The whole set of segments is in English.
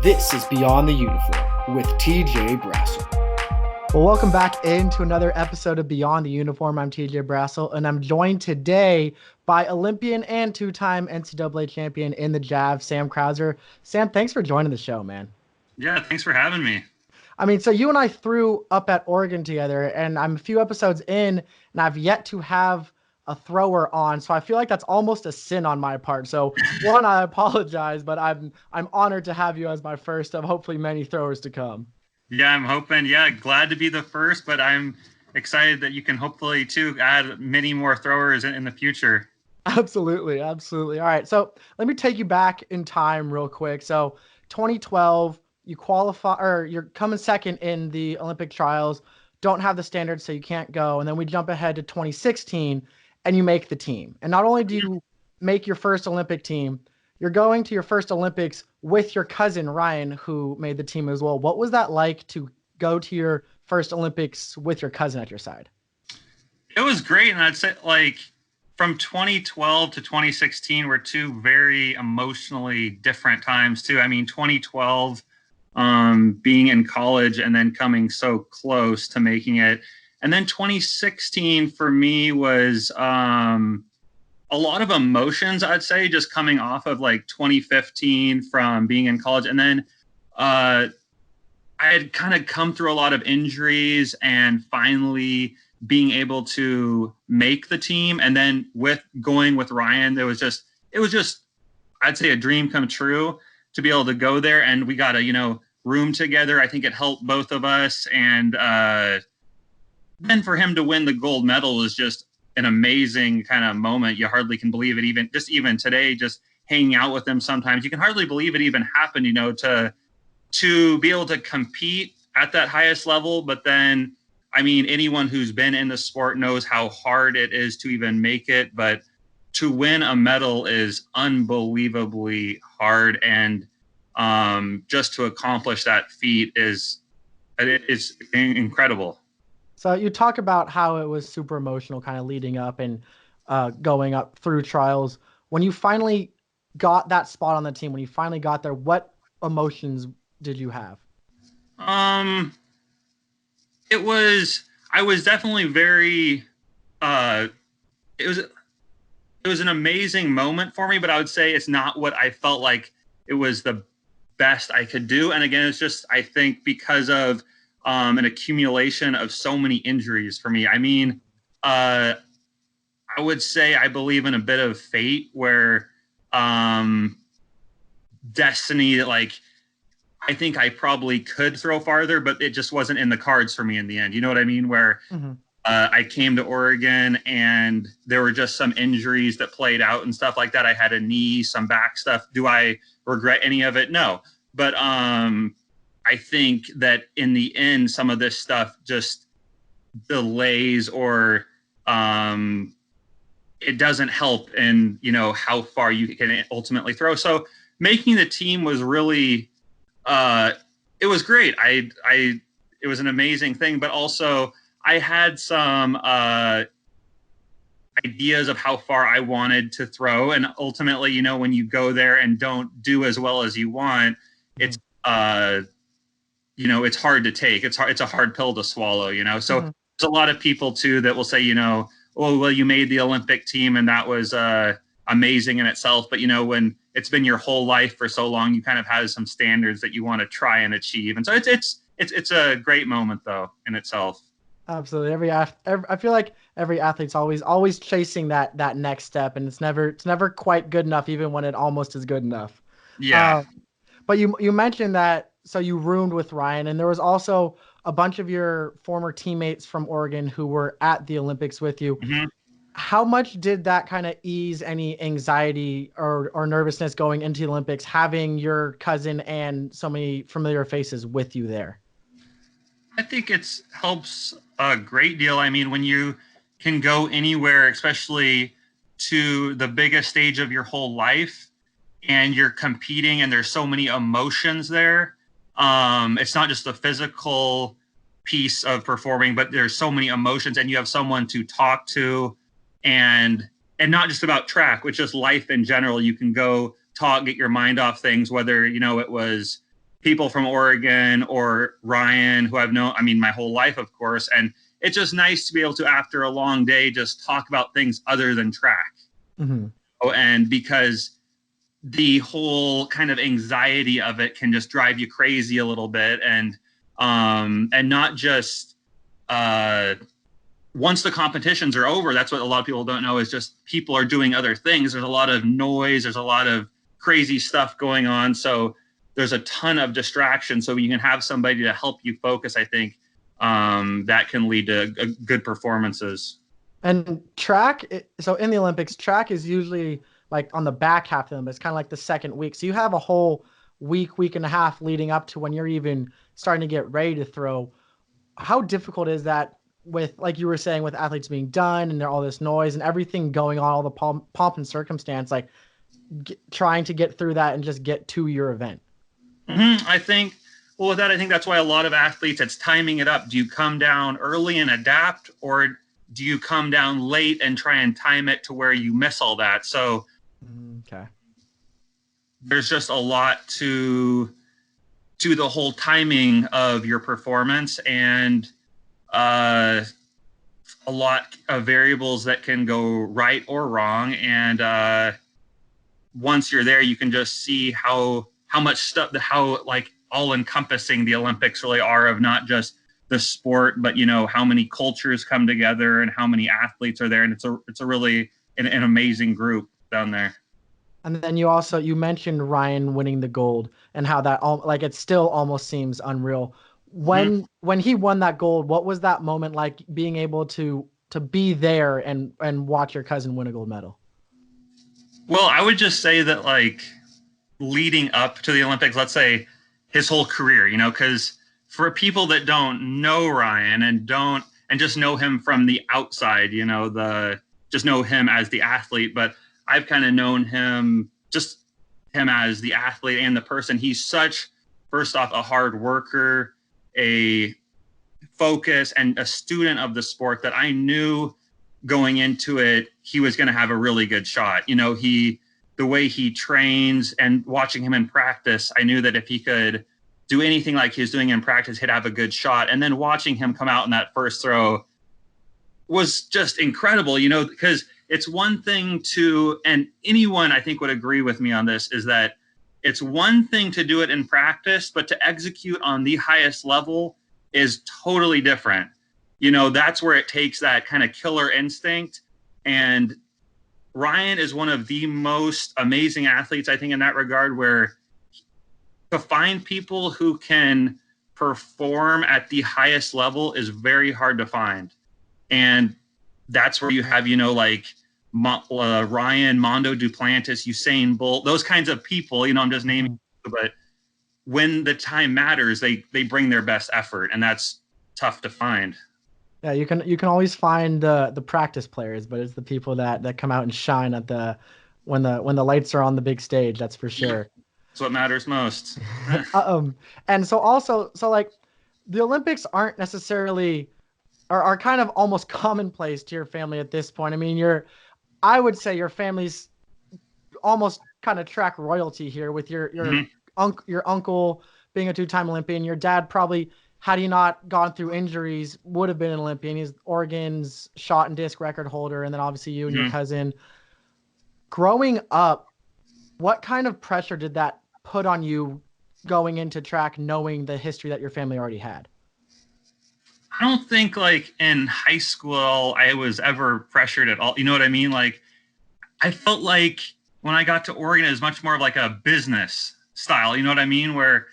This is Beyond the Uniform with TJ Brassil. Well, welcome back into another episode of Beyond the Uniform. I'm TJ Brassil, and I'm joined today by Olympian and two-time NCAA champion in the Jav, Sam Crouser. Sam, thanks for joining the show, man. Yeah, thanks for having me. So you and I threw up at Oregon together, and I'm a few episodes in, and I've yet to have a thrower on, so I feel like that's almost a sin on my part. So one, I apologize, but I'm honored to have you as my first of hopefully many throwers to come. Yeah, I'm hoping. Yeah, glad to be the first, but I'm excited that you can hopefully too add many more throwers in the future. Absolutely. All right, so let me take you back in time real quick. So 2012, you qualify, or you're coming second in the Olympic trials, don't have the standards, so you can't go. And then we jump ahead to 2016 and you make the team. And not only do you make your first Olympic team, you're going to your first Olympics with your cousin, Ryan, who made the team as well. What was that like to go to your first Olympics with your cousin at your side? It was great. And I'd say from 2012 to 2016 were two very emotionally different times too. 2012, being in college and then coming so close to making it. And then 2016 for me was a lot of emotions, I'd say, just coming off of 2015 from being in college. And then I had kind of come through a lot of injuries and finally being able to make the team. And then going with Ryan, it was just, I'd say, a dream come true to be able to go there. And we got a, room together. I think it helped both of us. And then for him to win the gold medal was just an amazing kind of moment. You hardly can believe it. Even today, just hanging out with him sometimes, you can hardly believe it even happened, to be able to compete at that highest level. But then, anyone who's been in the sport knows how hard it is to even make it. But to win a medal is unbelievably hard. And just to accomplish that feat is incredible. So you talk about how it was super emotional kind of leading up and going up through trials. When you finally got that spot on the team, when you finally got there, what emotions did you have? I was definitely very, it was an amazing moment for me, but I would say it's not what I felt like it was the best I could do. And again, it's just, I think because of an accumulation of so many injuries for me. I would say I believe in a bit of fate where destiny, I think I probably could throw farther, but it just wasn't in the cards for me in the end. You know what I mean? Where I came to Oregon and there were just some injuries that played out and stuff like that. I had a knee, some back stuff. Do I regret any of it? No. But I think that in the end, some of this stuff just delays or it doesn't help in, how far you can ultimately throw. So making the team was really, it was great. It was an amazing thing, but also I had some ideas of how far I wanted to throw. And ultimately, when you go there and don't do as well as you want, it's, it's hard to take. It's a hard pill to swallow, So there's a lot of people too that will say, oh, well, you made the Olympic team and that was amazing in itself. But, when it's been your whole life for so long, you kind of have some standards that you want to try and achieve. And so it's a great moment though in itself. Absolutely. I feel like every athlete's always chasing that next step, and it's never quite good enough, even when it almost is good enough. Yeah. But you mentioned that, so you roomed with Ryan, and there was also a bunch of your former teammates from Oregon who were at the Olympics with you. Mm-hmm. How much did that kind of ease any anxiety or nervousness going into the Olympics, having your cousin and so many familiar faces with you there? I think it helps a great deal. When you can go anywhere, especially to the biggest stage of your whole life, and you're competing and there's so many emotions there. It's not just the physical piece of performing, but there's so many emotions and you have someone to talk to and not just about track, which is life in general. You can go talk, get your mind off things, whether, it was people from Oregon or Ryan, who I've known, I mean, my whole life, of course. And it's just nice to be able to, after a long day, just talk about things other than track. Mm-hmm. Oh, and because the whole kind of anxiety of it can just drive you crazy a little bit. And not just once the competitions are over, that's what a lot of people don't know, is just people are doing other things. There's a lot of noise. There's a lot of crazy stuff going on. So there's a ton of distraction. So you can have somebody to help you focus, I think, that can lead to good performances. And track, so in the Olympics, track is usually like on the back half of them. It's kind of like the second week. So you have a whole week and a half leading up to when you're even starting to get ready to throw. How difficult is that with, like you were saying, with athletes being done and all this noise and everything going on, all the pomp and circumstance, like trying to get through that and just get to your event? I think, well, with that, I think that's why a lot of athletes, it's timing it up. Do you come down early and adapt, or do you come down late and try and time it to where you miss all that? So okay, there's just a lot to the whole timing of your performance, and a lot of variables that can go right or wrong. And once you're there, you can just see how much stuff, how like all encompassing the Olympics really are, of not just the sport, but how many cultures come together and how many athletes are there. And it's a really an amazing group down there. And then you mentioned Ryan winning the gold and how that like it still almost seems unreal. When he won that gold, what was that moment like, being able to be there and watch your cousin win a gold medal? Well, I would just say that, like, leading up to the Olympics, let's say his whole career, because for people that don't know Ryan and just know him from the outside, just know him as the athlete, but I've kind of known him as the athlete and the person. He's such, first off, a hard worker, a focus, and a student of the sport that I knew going into it, he was going to have a really good shot. The way he trains and watching him in practice, I knew that if he could do anything like he was doing in practice, he'd have a good shot. And then watching him come out in that first throw was just incredible, because it's one thing to, and anyone I think would agree with me on this, is that it's one thing to do it in practice, but to execute on the highest level is totally different. That's where it takes that kind of killer instinct. And Ryan is one of the most amazing athletes, I think, in that regard, where to find people who can perform at the highest level is very hard to find. And that's where you have, like Ryan, Mondo Duplantis, Usain Bolt, those kinds of people, I'm just naming, but when the time matters, they bring their best effort, and that's tough to find. Yeah, you can always find the practice players, but it's the people that come out and shine at when the lights are on the big stage. That's for sure. That's what matters most. And so like the Olympics aren't necessarily are kind of almost commonplace to your family at this point. I mean, I would say your family's almost kind of track royalty here, with your uncle being a 2-time Olympian. Your dad probably, had he not gone through injuries, would have been an Olympian. He's Oregon's shot and disc record holder. And then obviously you and your cousin. Growing up, what kind of pressure did that put on you going into track, knowing the history that your family already had? I don't think, like, in high school I was ever pressured at all. You know what I mean? Like, I felt like when I got to Oregon, it was much more of like a business style. You know what I mean? Where,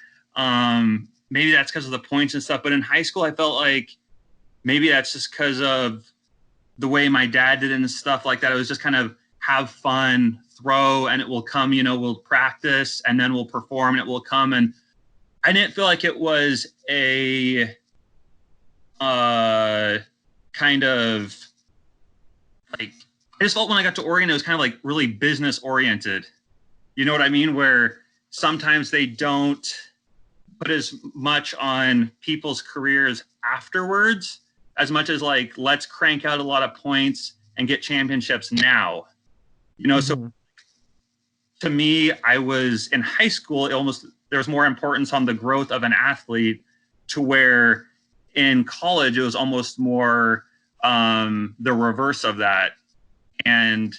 maybe that's because of the points and stuff. But in high school, I felt like maybe that's just because of the way my dad did it and stuff like that. It was just kind of have fun, throw, and it will come, we'll practice and then we'll perform and it will come. And I didn't feel like it was a kind of like, I just felt when I got to Oregon, it was kind of like really business oriented. You know what I mean? Where sometimes they don't put as much on people's careers afterwards, as much as like, let's crank out a lot of points and get championships now. So to me, I was in high school, there was more importance on the growth of an athlete, to where in college it was almost more the reverse of that, and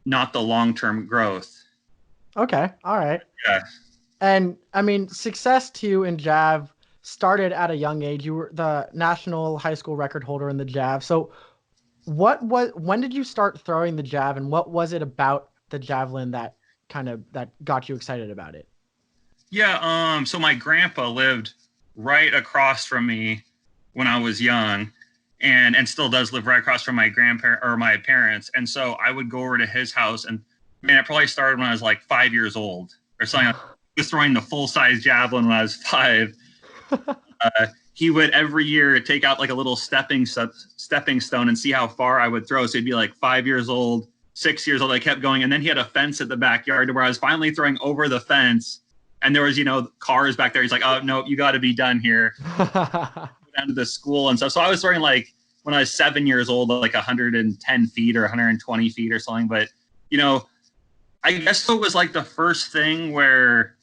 not the long-term growth. Okay. All right. Yeah. And I mean, success to you in Jav started at a young age. You were the national high school record holder in the Jav. So when did you start throwing the Jav, and what was it about the Javelin that got you excited about it? Yeah. So my grandpa lived right across from me when I was young, and still does live right across from my my parents. And so I would go over to his house, and man, it probably started when I was like 5 years old or something. I was throwing the full-size javelin when I was 5. He would every year take out like a little stepping stone and see how far I would throw. So he'd be like 5 years old, 6 years old. I kept going, and then he had a fence at the backyard where I was finally throwing over the fence, and there was cars back there. He's like, "Oh no, you got to be done here." Down to the school and stuff. So I was throwing, like, when I was 7 years old, like 110 feet or 120 feet or something. But I guess it was like the first thing where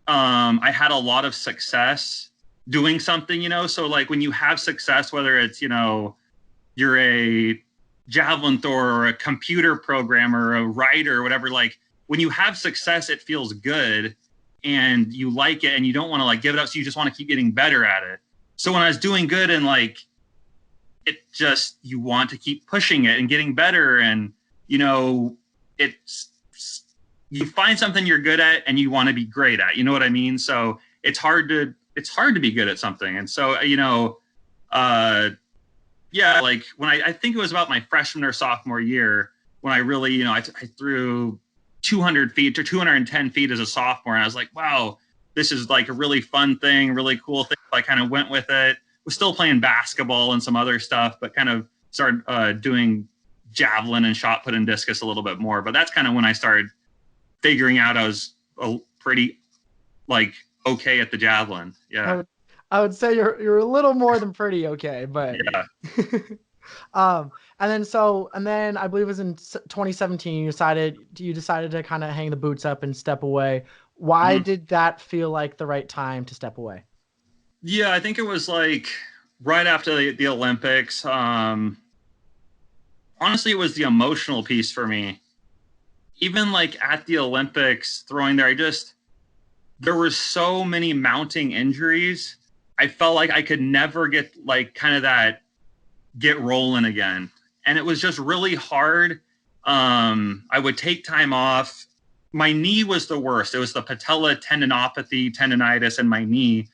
I had a lot of success doing something, so like when you have success, whether it's you're a javelin thrower or a computer programmer or a writer or whatever, like when you have success, it feels good and you like it and you don't want to like give it up, so you just want to keep getting better at it. So when I was doing good and like it just, you want to keep pushing it and getting better, and it's, you find something you're good at and you want to be great at, you know what I mean? So it's hard to be good at something. And so yeah, like when I think it was about my freshman or sophomore year when I really, I threw 200 feet to 210 feet as a sophomore, and I was like, wow, this is like a really fun thing, really cool thing. I kind of went with it. Was still playing basketball and some other stuff, but kind of started doing javelin and shot put and discus a little bit more. But that's kind of when I started figuring out I was pretty like okay at the javelin. Yeah. I would say you're a little more than pretty okay, but yeah. And then I believe it was in 2017 you decided to kind of hang the boots up and step away. Why did that feel like the right time to step away? Yeah, I think it was like right after the Olympics. Honestly, it was the emotional piece for me. Even like at the Olympics throwing there, there were so many mounting injuries. I felt like I could never get like kind of that get rolling again. And it was just really hard. I would take time off. My knee was the worst. It was the patella tendinitis in my knee.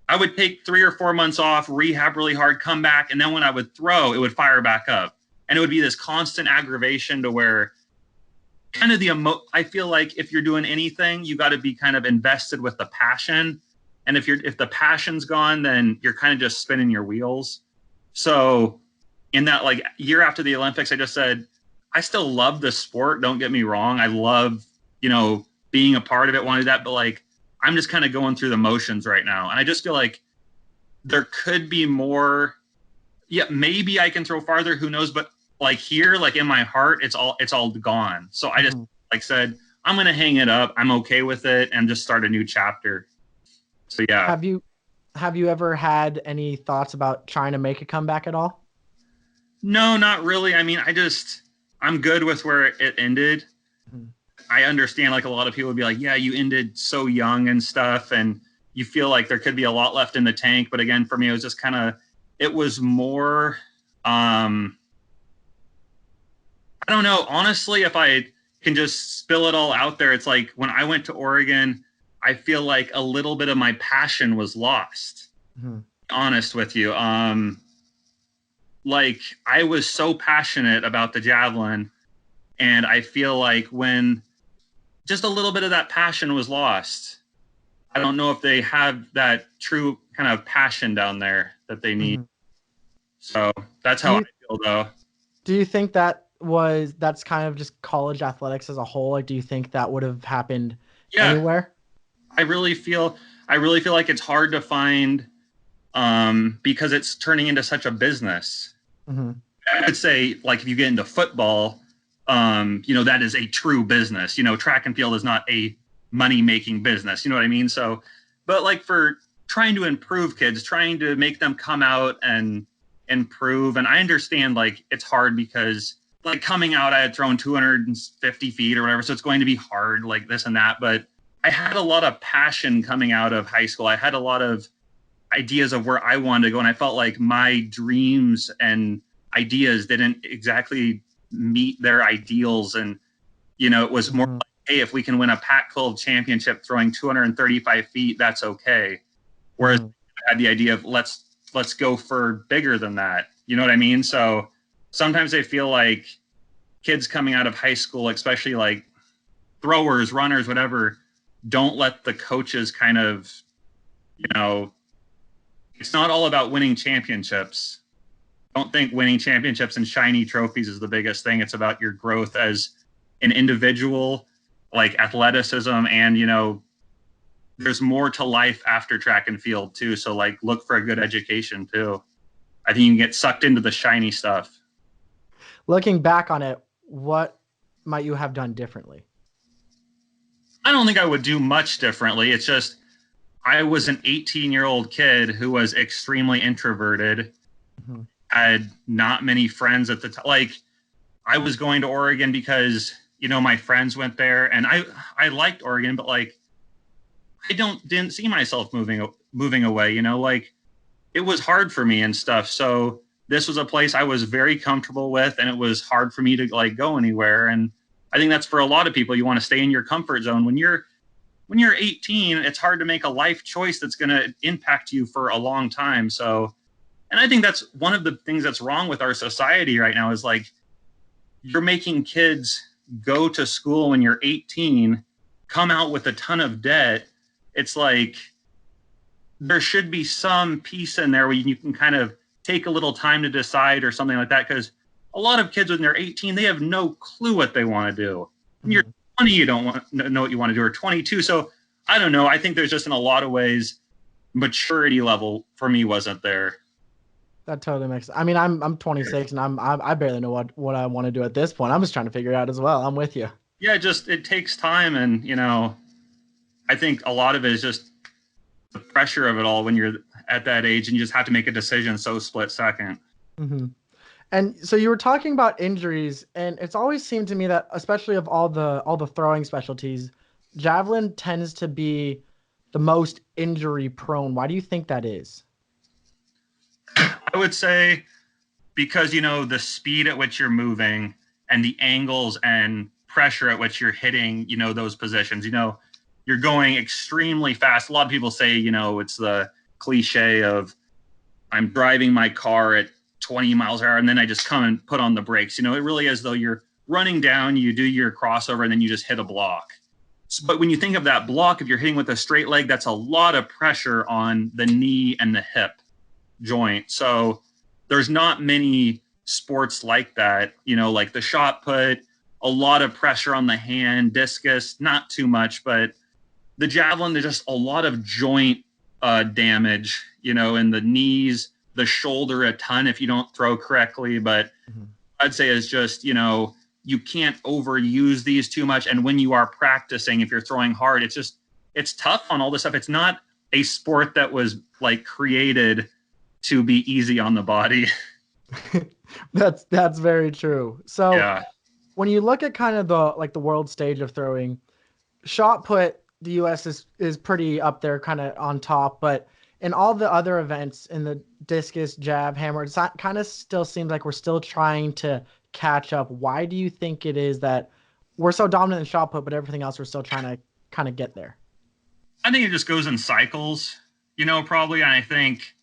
I would take 3 or 4 months off, rehab really hard, come back, and then when I would throw, it would fire back up. And it would be this constant aggravation to where kind of I feel like if you're doing anything, you got to be kind of invested with the passion. And if the passion's gone, then you're kind of just spinning your wheels. So in that like year after the Olympics, I just said, I still love the sport. Don't get me wrong. I love, being a part of it, wanted that, but like, I'm just kind of going through the motions right now. And I just feel like there could be more. Yeah, maybe I can throw farther, who knows? But like here, like in my heart, it's all gone. So I just like said, I'm going to hang it up. I'm okay with it and just start a new chapter. So yeah. Have you ever had any thoughts about trying to make a comeback at all? No, not really. I mean, I'm good with where it ended. I understand like a lot of people would be like, yeah, you ended so young and stuff, and you feel like there could be a lot left in the tank. But again, for me, it was just it was more, I don't know. Honestly, if I can just spill it all out there, it's like when I went to Oregon, I feel like a little bit of my passion was lost. Honest with you. Like I was so passionate about the javelin, and I feel like when just a little bit of that passion was lost, I don't know if they have that true kind of passion down there that they need. So that's how I feel though. Do you think that's kind of just college athletics as a whole? Like, do you think that would have happened anywhere? I really feel like it's hard to find because it's turning into such a business. I would say like if you get into football, that is a true business. Track and field is not a money-making business. You know what I mean? So but like for trying to improve kids, trying to make them come out and improve. And I understand like it's hard because like coming out, I had thrown 250 feet or whatever. So it's going to be hard like this and that. But I had a lot of passion coming out of high school. I had a lot of ideas of where I wanted to go. And I felt like my dreams and ideas didn't exactly meet their ideals. And, you know, it was more like, hey, if we can win a Pac-12 championship throwing 235 feet, that's okay. Whereas I had the idea of let's go for bigger than that. You know what I mean? So sometimes I feel like kids coming out of high school, especially like throwers, runners, whatever, don't let the coaches kind of, you know, it's not all about winning championships. Don't think winning championships and shiny trophies is the biggest thing. It's about your growth as an individual, like athleticism, and, you know, there's more to life after track and field too. So like look for a good education too. I think you can get sucked into the shiny stuff. Looking back on it, what might you have done differently? I don't think I would do much differently. It's just I was an 18-year-old kid who was extremely introverted, had not many friends at the time. Like I was going to Oregon because, you know, my friends went there, and I liked Oregon, but like I didn't see myself moving away, you know, like it was hard for me and stuff. So this was a place I was very comfortable with, and it was hard for me to like go anywhere. And I think that's for a lot of people. You want to stay in your comfort zone. When you're 18, it's hard to make a life choice that's going to impact you for a long time. So, and I think that's one of the things that's wrong with our society right now is like you're making kids go to school when you're 18, come out with a ton of debt. It's like there should be some piece in there where you can kind of take a little time to decide or something like that. Because a lot of kids when they're 18, they have no clue what they want to do. When you're 20, you don't know what you want to do, or 22. So I don't know. I think there's just in a lot of ways, maturity level for me wasn't there. That totally makes sense. I mean, I'm 26 and I barely know what I want to do at this point. I'm just trying to figure it out as well. I'm with you. Yeah, it takes time, and you know, I think a lot of it is just the pressure of it all when you're at that age and you just have to make a decision so split second. And so you were talking about injuries, and it's always seemed to me that, especially of all the throwing specialties, javelin tends to be the most injury prone. Why do you think that is? I would say because, you know, the speed at which you're moving and the angles and pressure at which you're hitting, you know, those positions, you know, you're going extremely fast. A lot of people say, you know, it's the cliche of I'm driving my car at 20 miles an hour and then I just come and put on the brakes. You know, it really is though you're running down, you do your crossover, and then you just hit a block. But when you think of that block, if you're hitting with a straight leg, that's a lot of pressure on the knee and the hip joint. So there's not many sports like that, you know, like the shot put, a lot of pressure on the hand, discus, not too much, but the javelin, there's just a lot of joint damage, you know, in the knees, the shoulder a ton if you don't throw correctly. But I'd say it's just, you know, you can't overuse these too much. And when you are practicing, if you're throwing hard, it's tough on all this stuff. It's not a sport that was like created to be easy on the body. That's very true. So yeah. When you look at kind of the world stage of throwing, shot put, the U.S. is pretty up there, kind of on top. But in all the other events, in the discus, jab, hammer, it kind of still seems like we're still trying to catch up. Why do you think it is that we're so dominant in shot put, but everything else we're still trying to kind of get there? I think it just goes in cycles, you know, probably. And I think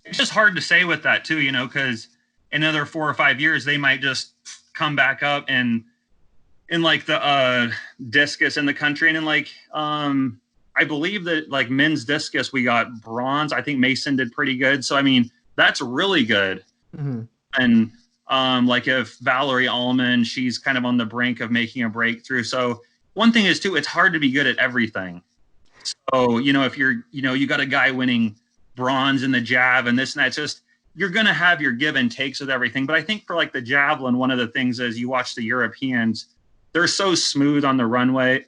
it's just hard to say with that too, you know, because in another 4 or 5 years, they might just come back up and in like the discus in the country. And in like, I believe that like men's discus, we got bronze. I think Mason did pretty good. So, I mean, that's really good. And like if Valerie Allman, she's kind of on the brink of making a breakthrough. So one thing is too, it's hard to be good at everything. So, you know, if you're, you know, you got a guy winning bronze in the jab and this and that, it's just, you're going to have your give and takes with everything. But I think for like the javelin, one of the things is you watch the Europeans, they're so smooth on the runway.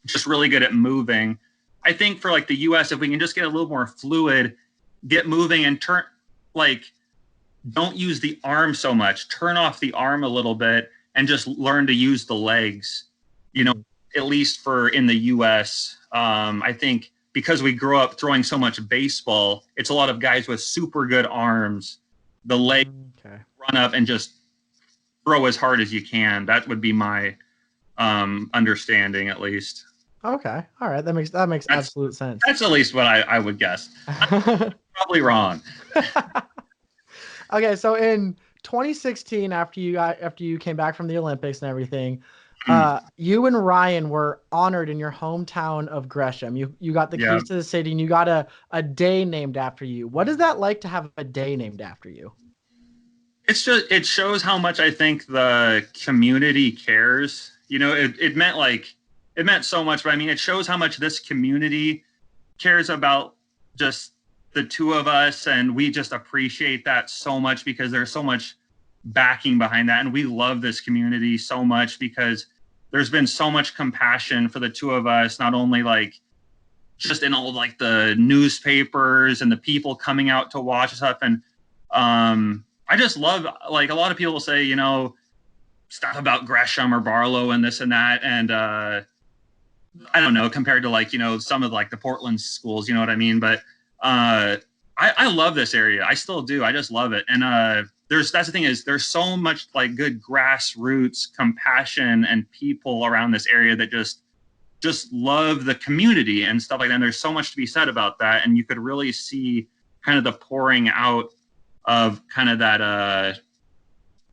just really good at moving. I think for like the US, if we can just get a little more fluid, get moving and turn, like, don't use the arm so much, turn off the arm a little bit and just learn to use the legs, at least for in the US. I think because we grew up throwing so much baseball, it's a lot of guys with super good arms. The leg run up and just throw as hard as you can. That would be my understanding, at least. Okay. All right. That's absolute sense. That's at least what I would guess. I'm probably wrong. Okay. So in 2016, after you came back from the Olympics and everything, you and Ryan were honored in your hometown of Gresham. You got the keys to the city, and you got a day named after you. What is that like to have a day named after you? It shows how much I think the community cares. It meant so much, but I mean, it shows how much this community cares about just the two of us, and we just appreciate that so much because there's so much backing behind that, and we love this community so much because there's been so much compassion for the two of us, not only like just in all like the newspapers and the people coming out to watch stuff. And I just love, like, a lot of people will say, stuff about Gresham or Barlow and this and that. And I don't know, compared to like, some of like the Portland schools, you know what I mean? But I love this area. I still do. I just love it. And that's the thing is there's so much like good grassroots compassion and people around this area that just love the community and stuff like that. And there's so much to be said about that. And you could really see kind of the pouring out of kind of that,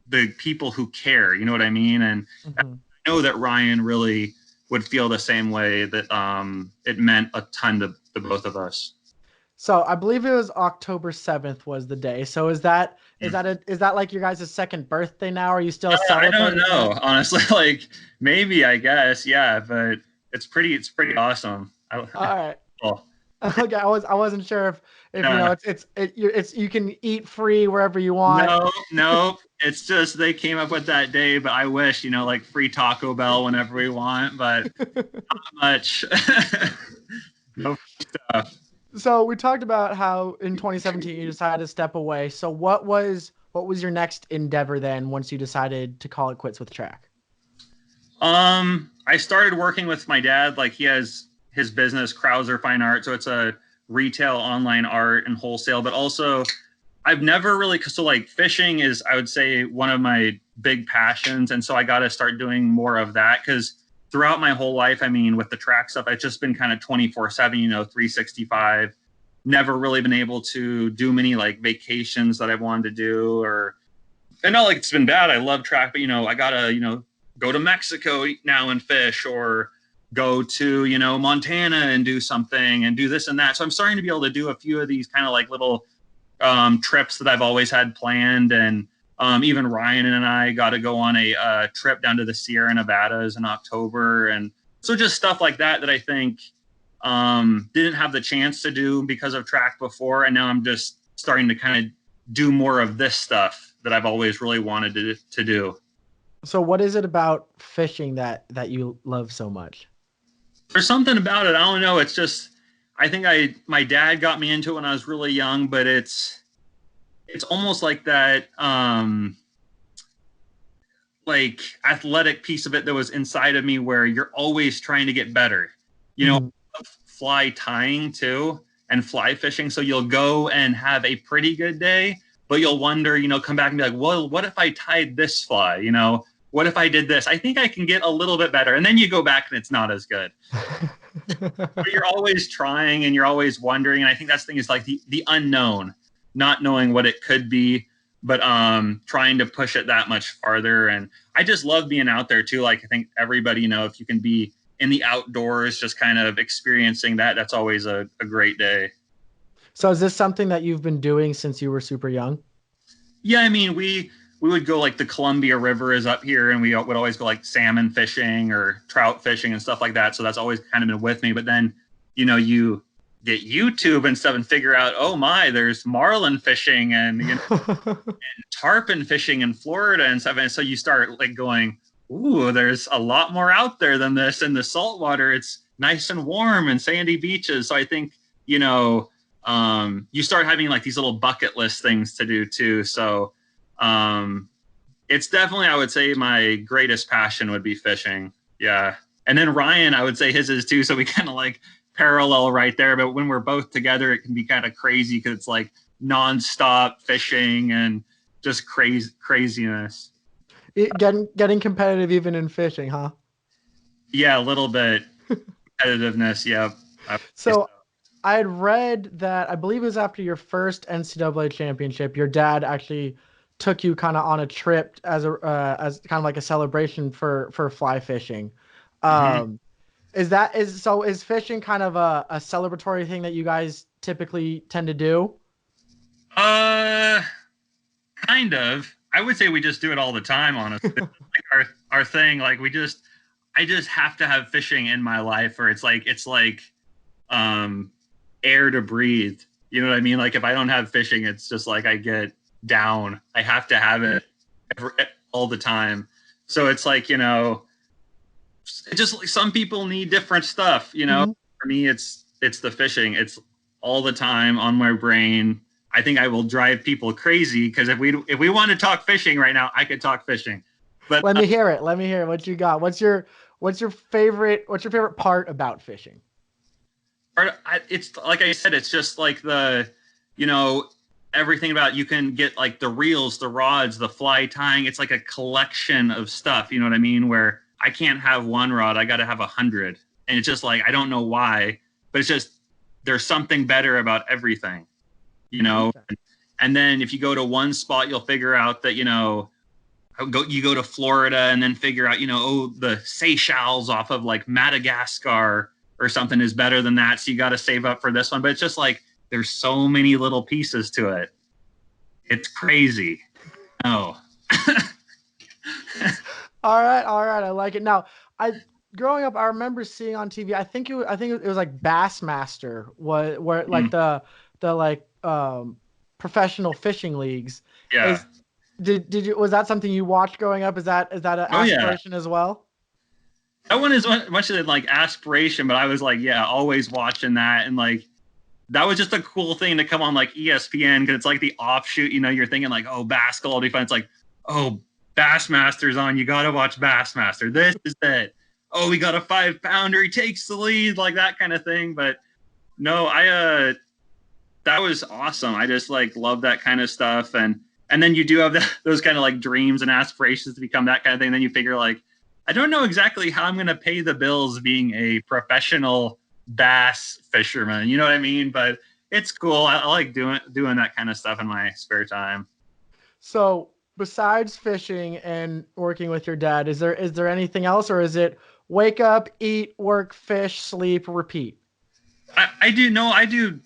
the people who care, you know what I mean? And I know that Ryan really would feel the same way, that it meant a ton to the both of us. So I believe it was October 7th was the day. So is that like your guys' second birthday now? Are you still celebrating? I don't know, honestly. Like, maybe, I guess, yeah. But it's pretty awesome. All right. Cool. Okay, I wasn't sure if it's you can eat free wherever you want. No. It's just they came up with that day, but I wish, like free Taco Bell whenever we want, but not much. No stuff. So we talked about how in 2017 you decided to step away. So what was your next endeavor then once you decided to call it quits with track? I started working with my dad. Like, he has his business, Crouser Fine Art. So it's a retail online art and wholesale, but also I've never really, so like fishing is, I would say, one of my big passions. And so I got to start doing more of that, because throughout my whole life, I mean, with the track stuff, I've just been kind of 24/7, 365, never really been able to do many like vacations that I wanted to do, and not like it's been bad. I love track, but I gotta, go to Mexico now and fish, or go to, Montana and do something and do this and that. So I'm starting to be able to do a few of these kind of like little trips that I've always had planned. And even Ryan and I got to go on a trip down to the Sierra Nevadas in October. And so just stuff like that I think didn't have the chance to do because of track before. And now I'm just starting to kind of do more of this stuff that I've always really wanted to do. So what is it about fishing that you love so much? There's something about it. I don't know. It's just, I think my dad got me into it when I was really young, but it's almost like that, like athletic piece of it that was inside of me, where you're always trying to get better, fly tying too, and fly fishing. So you'll go and have a pretty good day, but you'll wonder, come back and be like, well, what if I tied this fly? What if I did this? I think I can get a little bit better. And then you go back and it's not as good. But you're always trying and you're always wondering. And I think that's the thing, is like the unknown, not knowing what it could be, but trying to push it that much farther. And I just love being out there too. Like, I think everybody, if you can be in the outdoors, just kind of experiencing that, that's always a great day. So is this something that you've been doing since you were super young? Yeah, I mean, we would go, like, the Columbia River is up here, and we would always go like salmon fishing or trout fishing and stuff like that. So that's always kind of been with me. But then, you get YouTube and stuff and figure out, oh my, there's marlin fishing and, and tarpon fishing in Florida and stuff. And so you start like going, ooh, there's a lot more out there than this. In the saltwater, it's nice and warm and sandy beaches. So I think, you know, you start having like these little bucket list things to do too. So it's definitely, I would say, my greatest passion would be fishing. Yeah. And then Ryan, I would say his is too. So we kind of like parallel right there. But when we're both together, it can be kind of crazy because it's like nonstop fishing and just craziness. Getting competitive even in fishing, huh? Yeah, a little bit competitiveness. Yeah. So I had read that, I believe it was after your first NCAA championship, your dad actually took you kind of on a trip as kind of like a celebration for fly fishing. Is fishing kind of a celebratory thing that you guys typically tend to do? Kind of. I would say we just do it all the time, honestly. Like our thing, like I just have to have fishing in my life, or it's like air to breathe. You know what I mean? Like if I don't have fishing, it's just like I get down. I have to have it all the time. So it's like, you know, it's just like some people need different stuff, you know. For me, it's the fishing. It's all the time on my brain. I think I will drive people crazy because if we want to talk fishing right now, I could talk fishing. But let me hear it. Let me hear what you got. What's your favorite part about fishing? It's like I said, it's just like you know, everything about, you can get like the reels, the rods, the fly tying. It's like a collection of stuff. You know what I mean? Where I can't have one rod, I got to have 100, and it's just like I don't know why, but it's just there's something better about everything. You know, okay. And then if you go to one spot, you'll figure out that, you know, you go to Florida and then figure out, you know, oh, the Seychelles off of like Madagascar or something is better than that. So you got to save up for this one. But it's just like, there's so many little pieces to it. It's crazy. Oh. All right. I like it. Now, growing up, I remember seeing on TV, I think it was like Bassmaster, where like the like professional fishing leagues. Yeah. Was that something you watched growing up? Is that an aspiration as well? That one is much of like aspiration, but I was like, yeah, always watching that. And like, that was just a cool thing to come on like ESPN, because it's like the offshoot, you know, you're thinking like, oh, basketball will be fun. It's like, oh, Bassmaster's on. You got to watch Bassmaster. This is it. Oh, we got a 5-pounder. He takes the lead, like that kind of thing. But no, that was awesome. I just like love that kind of stuff. And then you do have those kind of like dreams and aspirations to become that kind of thing. Then you figure like, I don't know exactly how I'm going to pay the bills being a professional bass fisherman. You know what I mean? But it's cool. I like doing that kind of stuff in my spare time. So besides fishing and working with your dad, is there anything else, or is it wake up, eat, work, fish, sleep, repeat? I do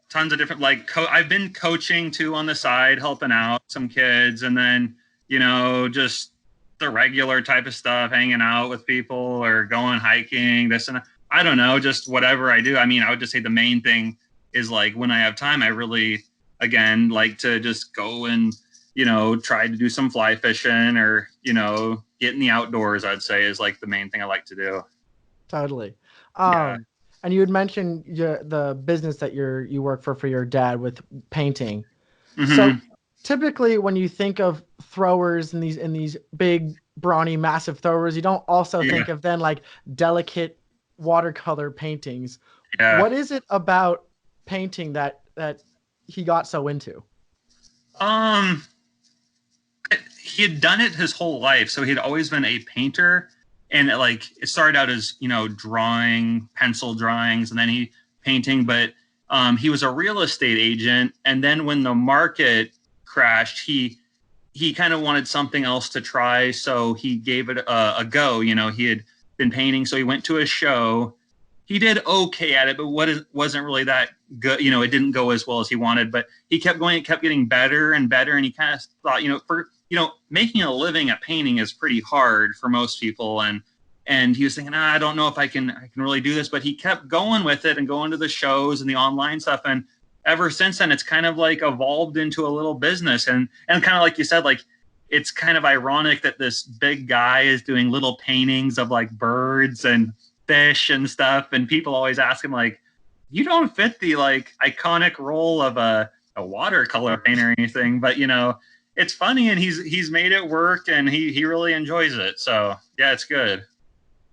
tons of different, like I've been coaching too on the side, helping out some kids, and then, you know, just the regular type of stuff, hanging out with people or going hiking, this and that. I don't know, just whatever I do. I mean, I would just say the main thing is like when I have time, I really, again, like to just go and, you know, try to do some fly fishing or, you know, get in the outdoors, I'd say is like the main thing I like to do. Totally. And you had mentioned the business that you work for your dad with painting. Mm-hmm. So typically when you think of throwers in these big, brawny, massive throwers, you don't also think of then like delicate watercolor paintings. Yeah. What is it about painting that he got so into? He had done it his whole life. So he'd always been a painter. And it started out as, you know, drawing, pencil drawings, and then he painting. But he was a real estate agent. And then when the market crashed, he kind of wanted something else to try. So he gave it a go. You know, he had been painting. So he went to a show. He did okay at it, but wasn't really that good. You know, it didn't go as well as he wanted. But he kept going. It kept getting better and better. And he kind of thought, making a living at painting is pretty hard for most people. And he was thinking, I don't know if I can really do this, but he kept going with it and going to the shows and the online stuff. And ever since then, it's kind of like evolved into a little business. And kind of like you said, like it's kind of ironic that this big guy is doing little paintings of like birds and fish and stuff, and people always ask him like, you don't fit the like iconic role of a watercolor painter or anything, but you know, it's funny, and he's made it work, and he really enjoys it. So yeah, it's good.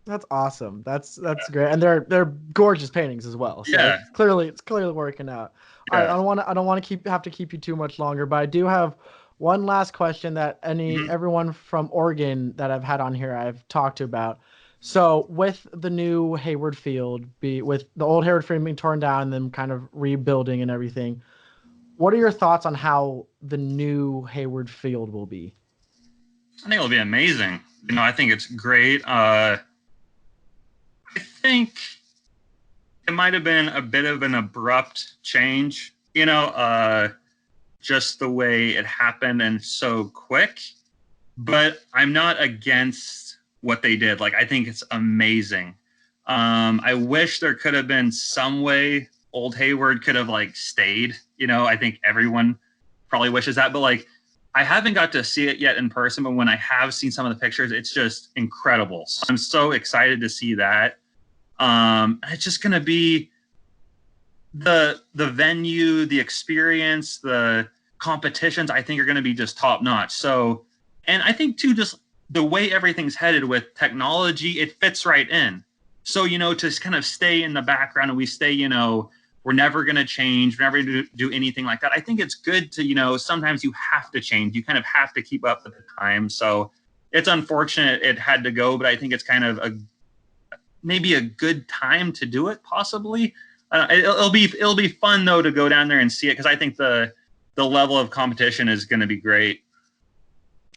That's awesome. That's great, and they're gorgeous paintings as well. So Yeah. it's clearly working out. All right, I don't want to have to keep you too much longer, but I do have one last question that everyone from Oregon that I've had on here I've talked to about. So with the new Hayward Field, with the old Hayward Field being torn down and then kind of rebuilding and everything, what are your thoughts on how the new Hayward Field will be? I think it'll be amazing. You know, I think it's great. I think it might have been a bit of an abrupt change, you know, just the way it happened and so quick. But I'm not against what they did. Like, I think it's amazing. I wish there could have been some way Old Hayward could have like stayed. You know, I think everyone probably wishes that, but like, I haven't got to see it yet in person, but when I have seen some of the pictures, it's just incredible. So I'm so excited to see that. It's just going to be the venue, the experience, the competitions, I think are going to be just top notch. So, and I think too, just the way everything's headed with technology, it fits right in. So, you know, to kind of stay in the background and we stay, you know, we're never going to change, we're never going to do anything like that. I think it's good to, you know, sometimes you have to change. You kind of have to keep up with the time. So it's unfortunate it had to go, but I think it's kind of maybe a good time to do it, possibly. It'll be fun, though, to go down there and see it, because I think the level of competition is going to be great.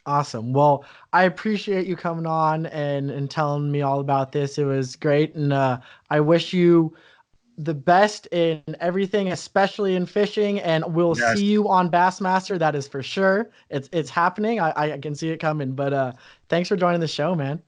Awesome. Well, I appreciate you coming on and telling me all about this. It was great. And I wish you the best in everything, especially in fishing. And we'll see you on Bassmaster. That is for sure. It's happening. I can see it coming. But thanks for joining the show, man.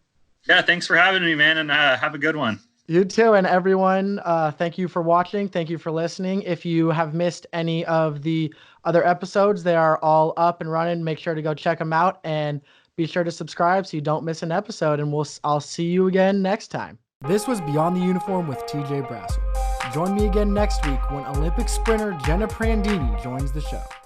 Yeah, thanks for having me, man. And have a good one. You too. And everyone, thank you for watching. Thank you for listening. If you have missed any of the other episodes, they are all up and running. Make sure to go check them out and be sure to subscribe so you don't miss an episode. And I'll see you again next time. This was Beyond the Uniform with TJ Brassil. Join me again next week when Olympic sprinter Jenna Prandini joins the show.